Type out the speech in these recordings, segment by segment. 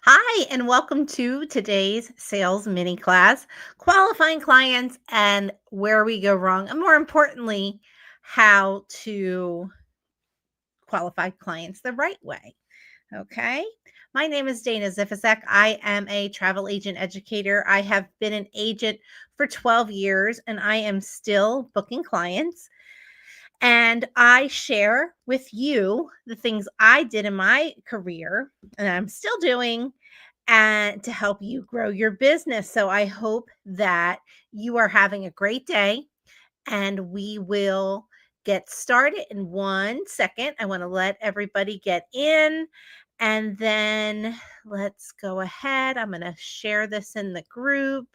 Hi, and welcome to today's sales mini class, qualifying clients and where we go wrong, and more importantly, how to qualify clients the right way. Okay. My name is Dana Zifisek. I am a travel agent educator. I have been an agent for 12 years and I am still booking clients. And I share with you the things I did in my career and I'm still doing and to help you grow your business. So I hope that you are having a great day and we will get started in 1 second. I want to let everybody get in and then let's go ahead. I'm going to share this in the group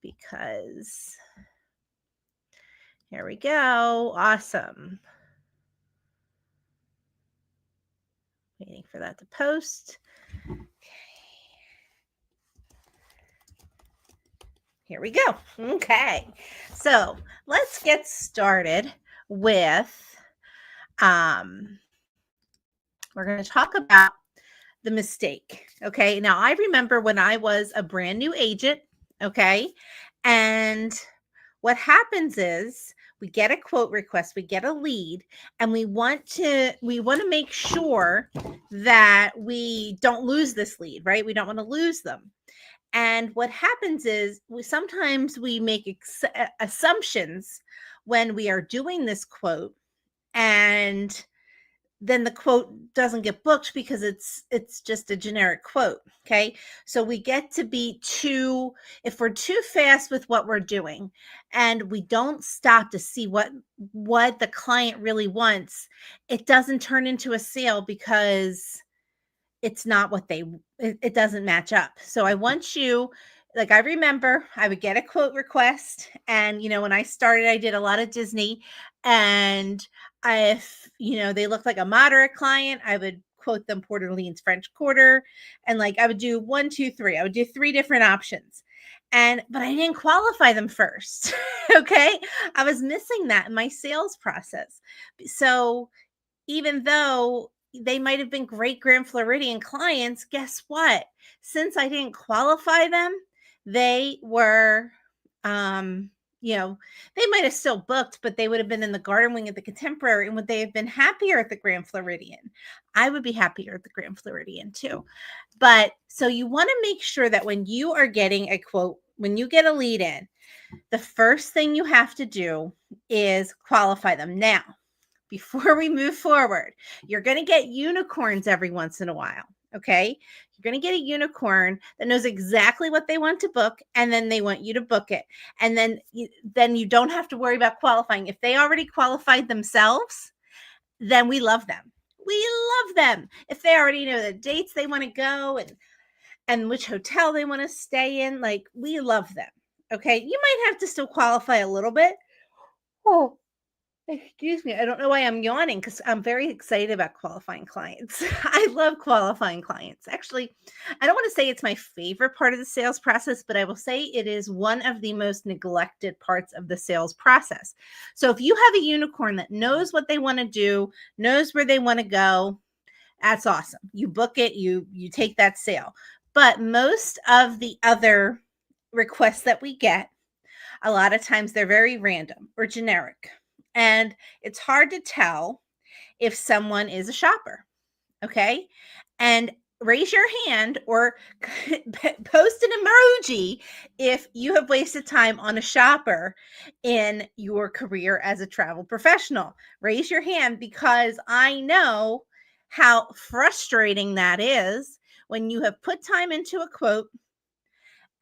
because here we go. Awesome. Waiting for that to post. Here we go. Okay. So let's get started with we're going to talk about the mistake. Okay. Now, I remember when I was a brand new agent. Okay. And what happens is we get a quote request, we get a lead, and we want to make sure that we don't lose this lead, right? We don't want to lose them. And what happens is sometimes we make assumptions when we are doing this quote, and then the quote doesn't get booked because it's just a generic quote. Okay. So we get to be too, if we're too fast with what we're doing and we don't stop to see what the client really wants, it doesn't turn into a sale because it's not what it doesn't match up. So I want you, like, I remember I would get a quote request, and when I started I did a lot of Disney, and if they looked like a moderate client, I would quote them Port Orleans French Quarter, and like I would do one, two, three. I would do three different options. But I didn't qualify them first. Okay. I was missing that in my sales process. So even though they might have been great Grand Floridian clients, guess what? Since I didn't qualify them, they were, um, you know, they might have still booked, but they would have been in the garden wing at the Contemporary. And would they have been happier at the Grand Floridian? I would be happier at the Grand Floridian too. But so you want to make sure that when you are getting a quote, when you get a lead in, the first thing you have to do is qualify them. Now, before we move forward, you're going to get unicorns every once in a while. Okay. You're going to get a unicorn that knows exactly what they want to book, and then they want you to book it. And then you don't have to worry about qualifying. If they already qualified themselves, then we love them. We love them. If they already know the dates they want to go and which hotel they want to stay in, like, we love them. Okay. You might have to still qualify a little bit. Oh, excuse me. I don't know why I'm yawning because I'm very excited about qualifying clients. I love qualifying clients. Actually, I don't want to say it's my favorite part of the sales process, but I will say it is one of the most neglected parts of the sales process. So if you have a unicorn that knows what they want to do, knows where they want to go, that's awesome. You book it, you take that sale. But most of the other requests that we get, a lot of times they're very random or generic. And it's hard to tell if someone is a shopper. Okay. And raise your hand or post an emoji if you have wasted time on a shopper in your career as a travel professional. Raise your hand because I know how frustrating that is when you have put time into a quote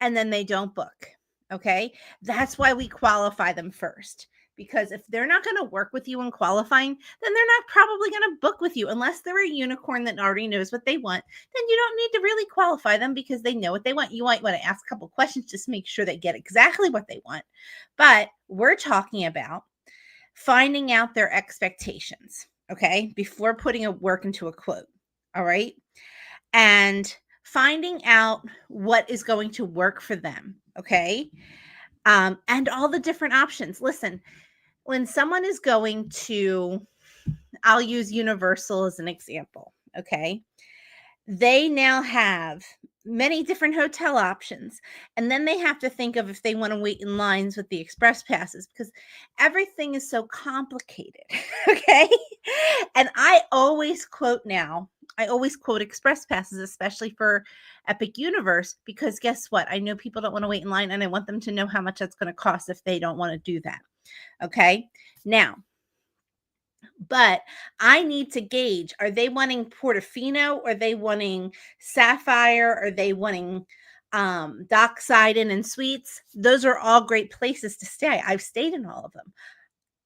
and then they don't book. Okay. That's why we qualify them first. Because if they're not going to work with you in qualifying, then they're not probably going to book with you unless they're a unicorn that already knows what they want. Then you don't need to really qualify them because they know what they want. You might want to ask a couple questions just to make sure they get exactly what they want. But we're talking about finding out their expectations, okay, before putting a work into a quote. All right. And finding out what is going to work for them. Okay. And all the different options. Listen, when someone is going to, I'll use Universal as an example. Okay. they now have many different hotel options, and then they have to think of if they want to wait in lines with the express passes because everything is so complicated. Okay. And I always quote express passes, especially for Epic Universe, because guess what? I know people don't want to wait in line, and I want them to know how much that's going to cost if they don't want to do that. Okay. Now, but I need to gauge, are they wanting Portofino? Are they wanting Sapphire? Are they wanting Dockside Inn and Suites? Those are all great places to stay. I've stayed in all of them.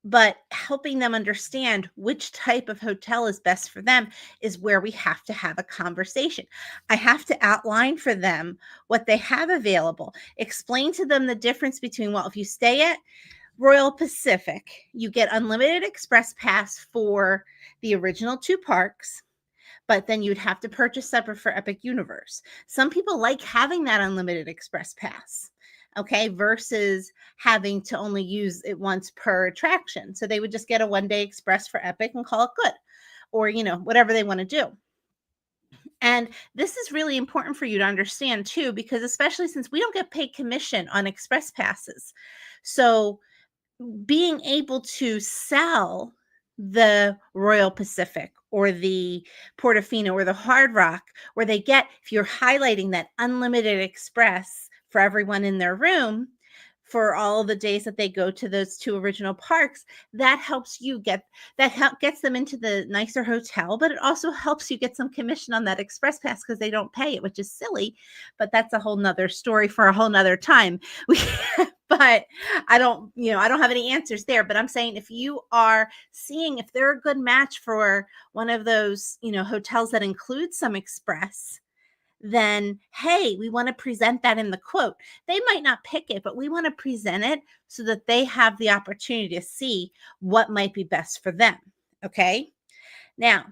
But helping them understand which type of hotel is best for them is where we have to have a conversation. I have to outline for them what they have available, explain to them the difference between, well, if you stay at Royal Pacific, you get unlimited express pass for the original 2 parks, but then you'd have to purchase separate for Epic Universe. Some people like having that unlimited express pass, okay, versus having to only use it once per attraction. So they would just get a 1-day express for Epic and call it good, or, whatever they want to do. And this is really important for you to understand too, because especially since we don't get paid commission on express passes. So being able to sell the Royal Pacific or the Portofino or the Hard Rock, where they get, if you're highlighting that unlimited express for everyone in their room for all the days that they go to those 2 original parks, that helps you gets them into the nicer hotel, but it also helps you get some commission on that express pass because they don't pay it, which is silly, but that's a whole nother story for a whole nother time. But I don't have any answers there, but I'm saying if you are seeing if they're a good match for one of those, hotels that include some express, then hey, we want to present that in the quote. They might not pick it, but we want to present it so that they have the opportunity to see what might be best for them. Okay. Now,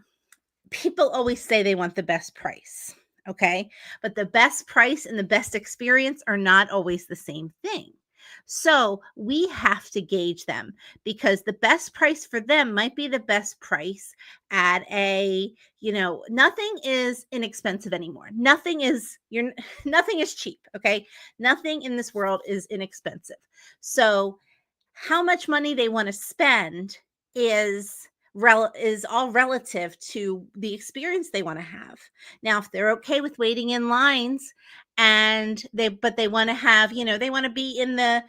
people always say they want the best price. Okay. But the best price and the best experience are not always the same thing. So we have to gauge them because the best price for them might be the best price at nothing is inexpensive anymore. Nothing is cheap. Okay. Nothing in this world is inexpensive. So how much money they want to spend is all relative to the experience they want to have. Now, if they're okay with waiting in lines and they want to have, they want to be in the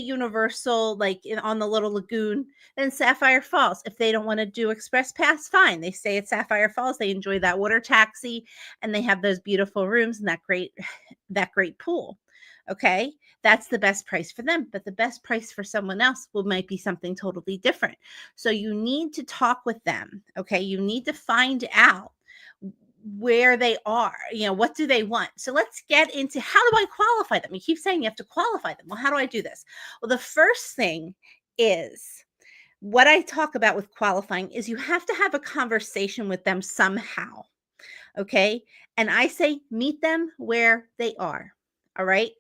Universal, like on the little lagoon, then Sapphire Falls. If they don't want to do express pass, fine. They stay at Sapphire Falls. They enjoy that water taxi and they have those beautiful rooms and that great pool. Okay. That's the best price for them, but the best price for someone else might be something totally different. So you need to talk with them. Okay. You need to find out where they are, what do they want? So let's get into, how do I qualify them? You keep saying you have to qualify them. Well, how do I do this? Well, the first thing is, what I talk about with qualifying is you have to have a conversation with them somehow. Okay. And I say, meet them where they are. All right.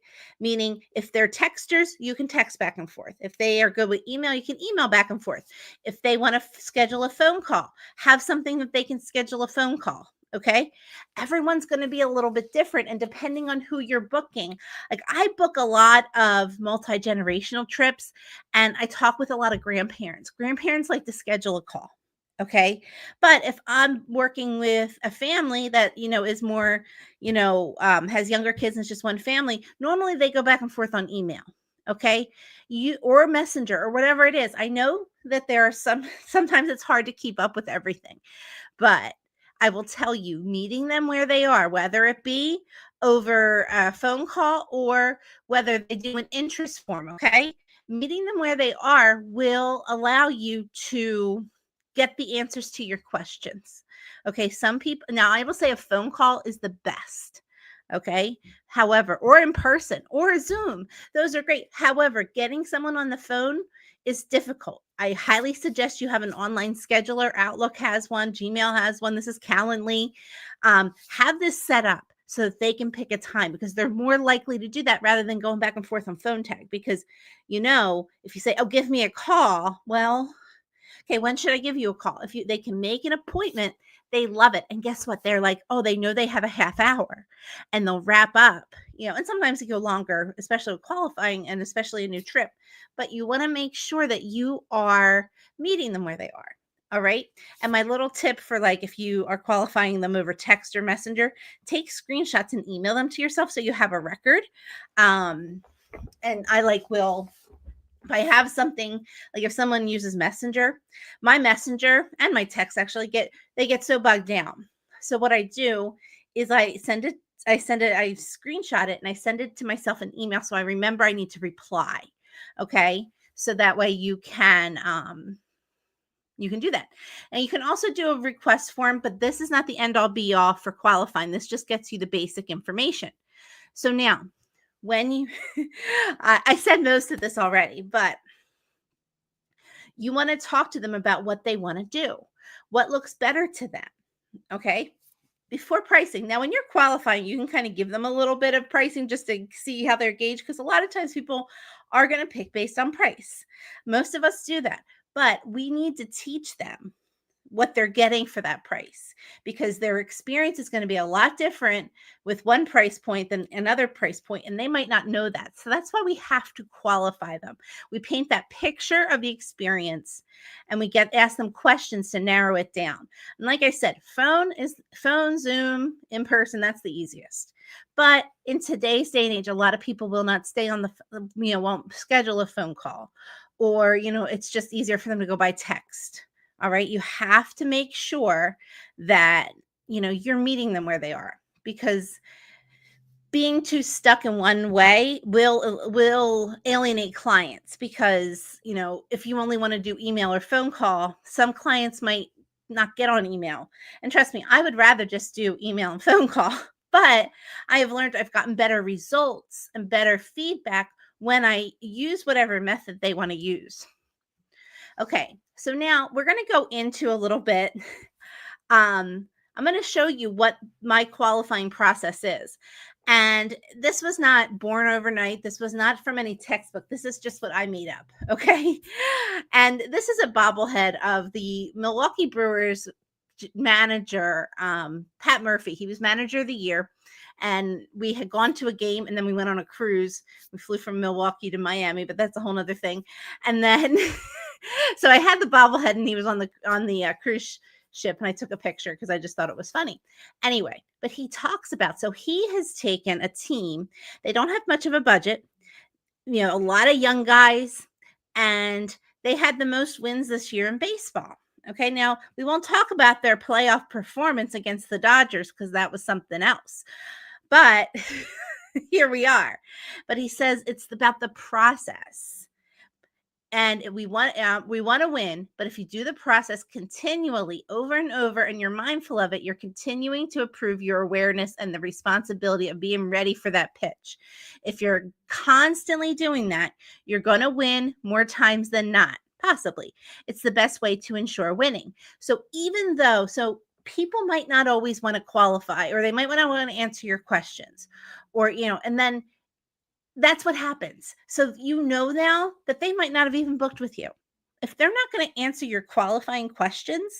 Meaning if they're texters, you can text back and forth. If they are good with email, you can email back and forth. If they want to schedule a phone call, have something that they can schedule a phone call. Okay. Everyone's going to be a little bit different. And depending on who you're booking, like I book a lot of multi-generational trips and I talk with a lot of grandparents. Grandparents like to schedule a call. Okay. But if I'm working with a family that, is more, has younger kids and it's just one family, normally they go back and forth on email. Okay. Or Messenger or whatever it is. I know that there are sometimes it's hard to keep up with everything, but I will tell you, meeting them where they are, whether it be over a phone call or whether they do an interest form. Okay. Meeting them where they are will allow you to get the answers to your questions. Okay. Some people, now I will say a phone call is the best. Okay. However, or in person or a Zoom, those are great. However, getting someone on the phone is difficult. I highly suggest you have an online scheduler. Outlook has one, Gmail has one. This is Calendly. Have this set up so that they can pick a time because they're more likely to do that rather than going back and forth on phone tag. Because, if you say, oh, give me a call, well, okay, when should I give you a call? They can make an appointment, they love it. And guess what? They're like, oh, they know they have a half hour and they'll wrap up, and sometimes they go longer, especially with qualifying and especially a new trip. But you want to make sure that you are meeting them where they are. All right. And my little tip for like if you are qualifying them over text or messenger, take screenshots and email them to yourself so you have a record. And I will, if I have something, like if someone uses Messenger, my Messenger and my text actually get so bogged down. So what I do is I screenshot it and I send it to myself in email so I remember I need to reply. Okay. So that way you can do that. And you can also do a request form, but this is not the end all be all for qualifying. This just gets you the basic information. So now, when you, I said most of this already, but you want to talk to them about what they want to do, what looks better to them. Okay. Before pricing. Now, when you're qualifying, you can kind of give them a little bit of pricing just to see how they're gauged, because a lot of times people are going to pick based on price. Most of us do that, but we need to teach them what they're getting for that price, because their experience is going to be a lot different with one price point than another price point, and they might not know that. So that's why we have to qualify them. We paint that picture of the experience and we ask them questions to narrow it down. And like I said, phone, Zoom, in person, that's the easiest. But in today's day and age, a lot of people will not stay on won't schedule a phone call, or it's just easier for them to go by text. All right. You have to make sure that, you're meeting them where they are, because being too stuck in one way will alienate clients, because, if you only want to do email or phone call, some clients might not get on email. And trust me, I would rather just do email and phone call, but I have learned I've gotten better results and better feedback when I use whatever method they want to use. Okay, so now we're going to go into a little bit. I'm going to show you what my qualifying process is. And this was not born overnight. This was not from any textbook. This is just what I made up. Okay. And this is a bobblehead of the Milwaukee Brewers manager, Pat Murphy. He was manager of the year. And we had gone to a game, and then we went on a cruise. We flew from Milwaukee to Miami, but that's a whole nother thing. And then, so I had the bobblehead, and he was on the cruise ship, and I took a picture because I just thought it was funny. Anyway, but he talks about, so he has taken a team. They don't have much of a budget, a lot of young guys, and they had the most wins this year in baseball. Okay, now we won't talk about their playoff performance against the Dodgers because that was something else. But here we are. But he says it's about the process. And we want to win, but if you do the process continually over and over and you're mindful of it, you're continuing to improve your awareness and the responsibility of being ready for that pitch. If you're constantly doing that, you're going to win more times than not, possibly. It's the best way to ensure winning. So people might not always want to qualify, or they might not want to answer your questions, or, and then that's what happens. So now that they might not have even booked with you. If they're not going to answer your qualifying questions,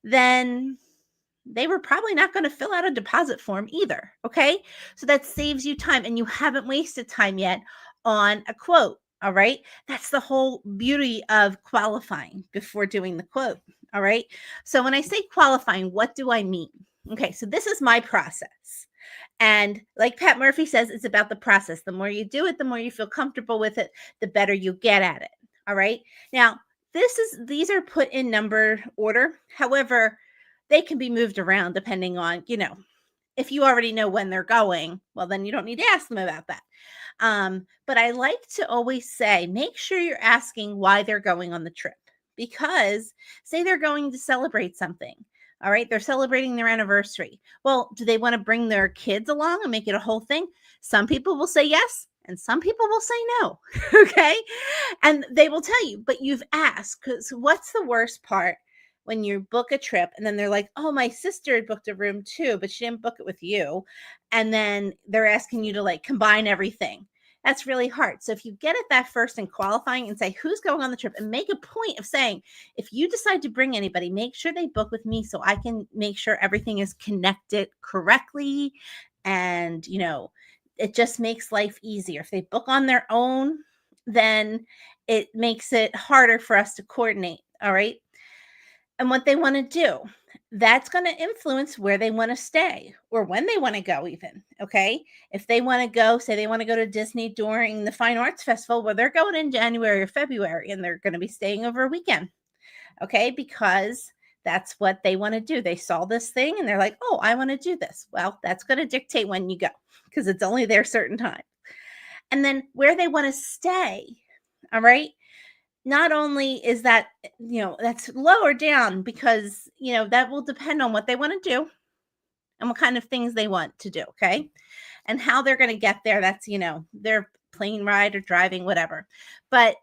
then they were probably not going to fill out a deposit form either. Okay. So that saves you time, and you haven't wasted time yet on a quote. All right. That's the whole beauty of qualifying before doing the quote. All right. So when I say qualifying, what do I mean? Okay. So this is my process. And like Pat Murphy says, it's about the process. The more you do it, the more you feel comfortable with it, the better you get at it. All right. Now, these are put in number order. However, they can be moved around depending on, if you already know when they're going, well, then you don't need to ask them about that. But I like to always say, make sure you're asking why they're going on the trip, because say they're going to celebrate something. All right. They're celebrating their anniversary. Well, do they want to bring their kids along and make it a whole thing? Some people will say yes, and some people will say no. Okay. And they will tell you, but you've asked, because what's the worst part when you book a trip and then they're like, oh, my sister had booked a room too, but she didn't book it with you. And then they're asking you to combine everything. That's really hard. So if you get at that first in qualifying and say who's going on the trip and make a point of saying, if you decide to bring anybody, make sure they book with me so I can make sure everything is connected correctly. And, it just makes life easier. If they book on their own, then it makes it harder for us to coordinate. All right. And what they want to do, that's going to influence where they want to stay or when they want to go, even. Okay. If they want to go, say they want to go to Disney during the Fine Arts Festival, well, they're going in January or February and they're going to be staying over a weekend. Okay. Because that's what they want to do. They saw this thing and they're like, oh, I want to do this. Well, that's going to dictate when you go because it's only there certain time. And then where they want to stay. All right. Not only is that, that's lower down because, that will depend on what they want to do and what kind of things they want to do. Okay. And how they're going to get there. That's, their plane ride or driving, whatever. But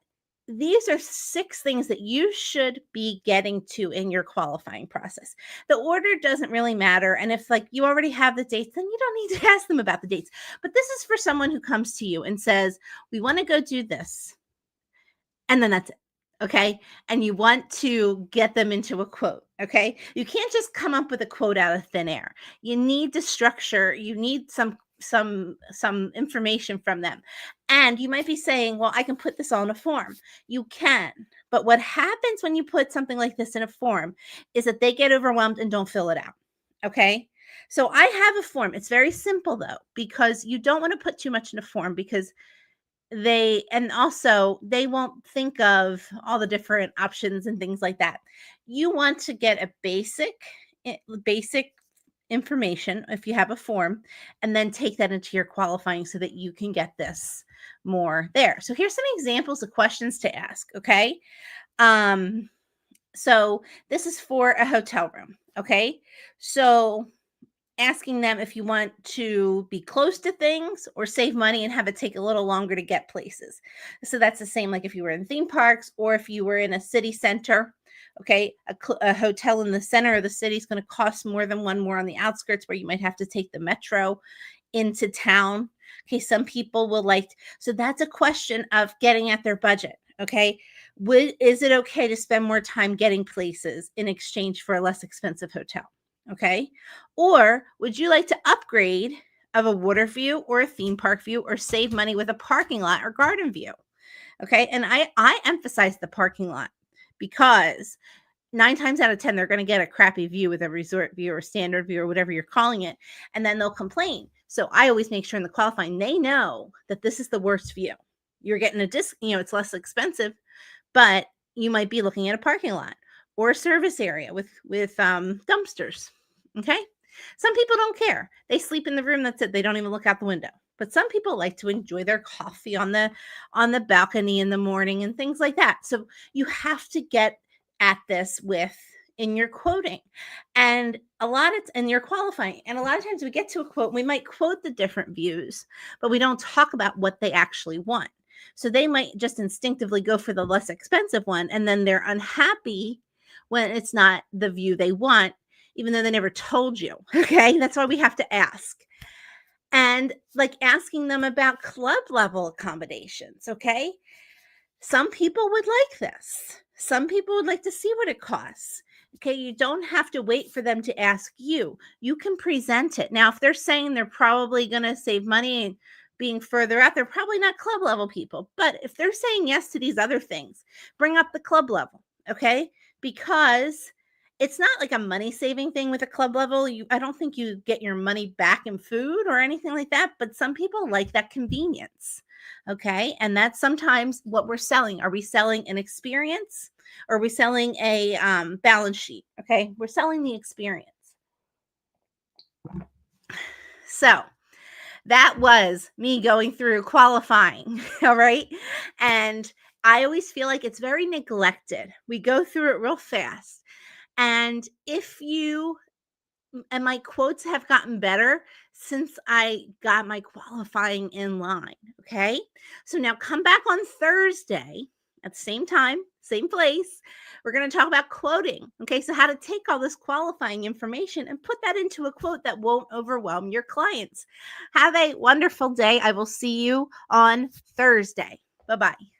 these are 6 things that you should be getting to in your qualifying process. The order doesn't really matter. And if you already have the dates, then you don't need to ask them about the dates. But this is for someone who comes to you and says, we want to go do this. And then that's it. Okay. And you want to get them into a quote. Okay. You can't just come up with a quote out of thin air. You need to structure, you need some information from them. And you might be saying, well, I can put this all in a form. You can. But what happens when you put something like this in a form is that they get overwhelmed and don't fill it out. Okay. So I have a form. It's very simple though, because you don't want to put too much in a form because they won't think of all the different options and things like that. You want to get a basic information if you have a form and then take that into your qualifying so that you can get this more there. So here's some examples of questions to ask. Okay. So this is for a hotel room. Okay. So asking them if you want to be close to things or save money and have it take a little longer to get places. So that's the same like if you were in theme parks or if you were in a city center. Okay, a hotel in the center of the city is going to cost more than one more on the outskirts where you might have to take the metro into town. Okay, some people will so that's a question of getting at their budget. Okay, is it okay to spend more time getting places in exchange for a less expensive hotel? Okay. Or would you like to upgrade of a water view or a theme park view or save money with a parking lot or garden view? Okay. And I emphasize the parking lot because 9 times out of 10, they're going to get a crappy view with a resort view or standard view or whatever you're calling it. And then they'll complain. So I always make sure in the qualifying, they know that this is the worst view. You're getting a disc, it's less expensive, but you might be looking at a parking lot or a service area with dumpsters. Okay. Some people don't care. They sleep in the room. That's it. They don't even look out the window. But some people like to enjoy their coffee on the balcony in the morning and things like that. So you have to get at this in your quoting and in your qualifying. And a lot of times we get to a quote, we might quote the different views, but we don't talk about what they actually want. So they might just instinctively go for the less expensive one. And then they're unhappy when it's not the view they want, even though they never told you. Okay. That's why we have to ask. And asking them about club level accommodations. Okay. Some people would like this. Some people would like to see what it costs. Okay. You don't have to wait for them to ask you. You can present it. Now, if they're saying they're probably going to save money and being further out, they're probably not club level people. But if they're saying yes to these other things, bring up the club level. Okay. Because it's not like a money saving thing with a club level. I don't think you get your money back in food or anything like that, but some people like that convenience. Okay. And that's sometimes what we're selling. Are we selling an experience or are we selling a balance sheet? Okay. We're selling the experience. So that was me going through qualifying. All right. And I always feel like it's very neglected. We go through it real fast. And my quotes have gotten better since I got my qualifying in line. Okay. So now come back on Thursday. at the same time, same place. We're going to talk about quoting. Okay, so how to take all this qualifying information and put that into a quote that won't overwhelm your clients. Have a wonderful day. I will see you on Thursday. Bye-bye.